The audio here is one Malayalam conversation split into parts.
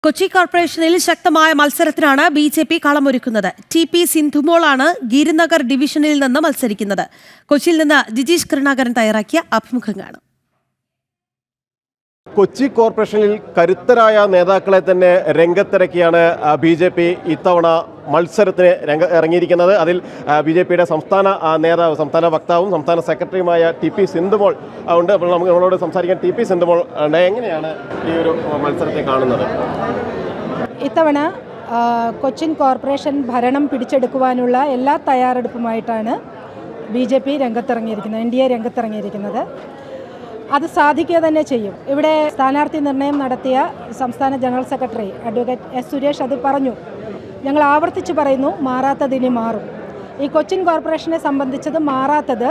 കൊച്ചി കോർപ്പറേഷനിൽ ശക്തമായ മത്സരത്തിനാണ് ബി.ജെ.പി. കളമൊരുക്കുന്നത്. ടി.പി. സിന്ധുമോളാണ് ഗിരിനഗർ ഡിവിഷനിൽ നിന്ന് മത്സരിക്കുന്നത്. കൊച്ചിയിൽ നിന്ന് ജിജീഷ് കരുണാകരൻ തയ്യാറാക്കിയ അഭിമുഖം കാണും. കൊച്ചി കോർപ്പറേഷനിൽ കരുത്തരായ നേതാക്കളെ തന്നെ രംഗത്തിറക്കിയാണ് ബി.ജെ.പി. ഇത്തവണ മത്സരത്തിന് ഇറങ്ങിയിരിക്കുന്നത്. അതിൽ ബി.ജെ.പിയുടെ സംസ്ഥാന നേതാവ്, സംസ്ഥാന വക്താവും സംസ്ഥാന സെക്രട്ടറിയുമായ ടി.പി. സിന്ധുമോൾ ഉണ്ട്. അപ്പോൾ നമുക്ക് നമ്മളോട് സംസാരിക്കാൻ ടി.പി. സിന്ധുമോൾ എങ്ങനെയാണ് ഈ ഒരു മത്സരത്തെ കാണുന്നത്? ഇത്തവണ കൊച്ചിൻ കോർപ്പറേഷൻ ഭരണം പിടിച്ചെടുക്കുവാനുള്ള എല്ലാ തയ്യാറെടുപ്പുമായിട്ടാണ് ബി.ജെ.പി. രംഗത്തിറങ്ങിയിരിക്കുന്നത്, എൻ.ഡി.എ. രംഗത്തിറങ്ങിയിരിക്കുന്നത്. അത് സാധിക്കുക തന്നെ ചെയ്യും. ഇവിടെ സ്ഥാനാർത്ഥി നിർണയം നടത്തിയ സംസ്ഥാന general secretary advocate S Suresh അത് പറഞ്ഞു. ഞങ്ങൾ ആവർത്തിച്ച് പറയുന്നു, മാറാത്തതിനി മാറും. ഈ കൊച്ചിൻ കോർപ്പറേഷനെ സംബന്ധിച്ചത് മാറാത്തത്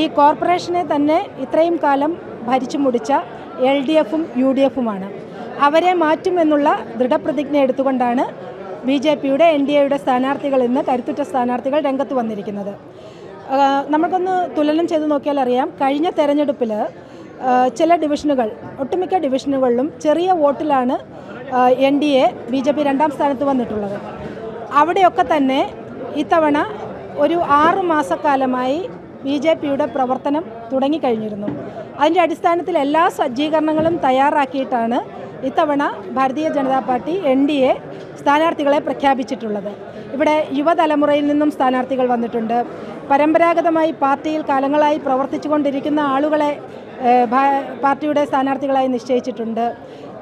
ഈ കോർപ്പറേഷനെ തന്നെ ഇത്രയും കാലം ഭരിച്ചു മുടിച്ച LDF-ഉം UDF-ഉമാണ്. അവരെ മാറ്റുമെന്നുള്ള ദൃഢപ്രതിജ്ഞ എടുത്തുകൊണ്ടാണ് ബി.ജെ.പിയുടെ NDA-യുടെ സ്ഥാനാർത്ഥികൾ ഇന്ന് കരുത്തുറ്റ സ്ഥാനാർത്ഥികൾ രംഗത്ത് വന്നിരിക്കുന്നത്. നമുക്കൊന്ന് തുലനം ചെയ്ത് നോക്കിയാൽ അറിയാം, കഴിഞ്ഞ തെരഞ്ഞെടുപ്പിൽ ചില ഡിവിഷനുകൾ, ഒട്ടുമിക്ക ഡിവിഷനുകളിലും ചെറിയ വോട്ടിലാണ് NDA ബി.ജെ.പി. രണ്ടാം സ്ഥാനത്ത് വന്നിട്ടുള്ളത്. അവിടെയൊക്കെ തന്നെ ഇത്തവണ ഒരു 6 മാസക്കാലമായി ബി.ജെ.പിയുടെ പ്രവർത്തനം തുടങ്ങിക്കഴിഞ്ഞിരുന്നു. അതിൻ്റെ അടിസ്ഥാനത്തിൽ എല്ലാ സജ്ജീകരണങ്ങളും തയ്യാറാക്കിയിട്ടാണ് ഇത്തവണ ഭാരതീയ ജനതാ പാർട്ടി NDA സ്ഥാനാർത്ഥികളെ പ്രഖ്യാപിച്ചിട്ടുള്ളത്. ഇവിടെ യുവതലമുറയിൽ നിന്നും സ്ഥാനാർത്ഥികൾ വന്നിട്ടുണ്ട്. പരമ്പരാഗതമായി പാർട്ടിയിൽ കാലങ്ങളായി പ്രവർത്തിച്ചു കൊണ്ടിരിക്കുന്ന ആളുകളെ പാർട്ടിയുടെ സ്ഥാനാർത്ഥികളായി നിശ്ചയിച്ചിട്ടുണ്ട്.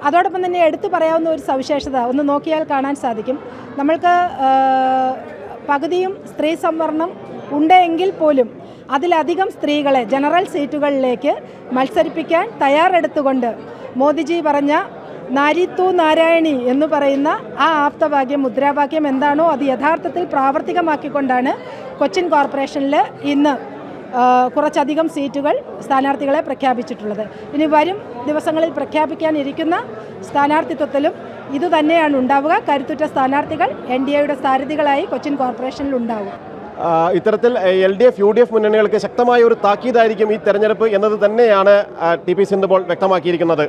അതോടൊപ്പം തന്നെ എടുത്തു പറയാവുന്ന ഒരു സവിശേഷത ഒന്ന് നോക്കിയാൽ കാണാൻ സാധിക്കും. നമ്മൾക്ക് പകുതിയും സ്ത്രീ സംവരണം ഉണ്ടെങ്കിൽ പോലും അതിലധികം സ്ത്രീകളെ ജനറൽ സീറ്റുകളിലേക്ക് മത്സരിപ്പിക്കാൻ തയ്യാറെടുത്തുകൊണ്ട് മോദിജി പറഞ്ഞ നാരി തൂ നാരായണി എന്ന് പറയുന്ന ആ ആപ്തവാക്യം, മുദ്രാവാക്യം എന്താണോ അത് യഥാർത്ഥത്തിൽ പ്രാവർത്തികമാക്കിക്കൊണ്ടാണ് കൊച്ചിൻ കോർപ്പറേഷനിൽ ഇന്ന് കുറച്ചധികം സീറ്റുകൾ സ്ഥാനാർത്ഥികളെ പ്രഖ്യാപിച്ചിട്ടുള്ളത്. ഇനി വരും ദിവസങ്ങളിൽ പ്രഖ്യാപിക്കാനിരിക്കുന്ന സ്ഥാനാർത്ഥിത്വത്തിലും ഇതുതന്നെയാണ് ഉണ്ടാവുക. കരുത്തുറ്റ സ്ഥാനാർത്ഥികൾ NDA-യുടെ സാരഥികളായി കൊച്ചിൻ കോർപ്പറേഷനിൽ ഉണ്ടാവും. ഇത്തരത്തിൽ LDF, UDF മുന്നണികൾക്ക് ശക്തമായ ഒരു താക്കീതായിരിക്കും ഈ തെരഞ്ഞെടുപ്പ് എന്നത് തന്നെയാണ് ടി.പി. സിന്ധുമോൾ വ്യക്തമാക്കിയിരിക്കുന്നത്.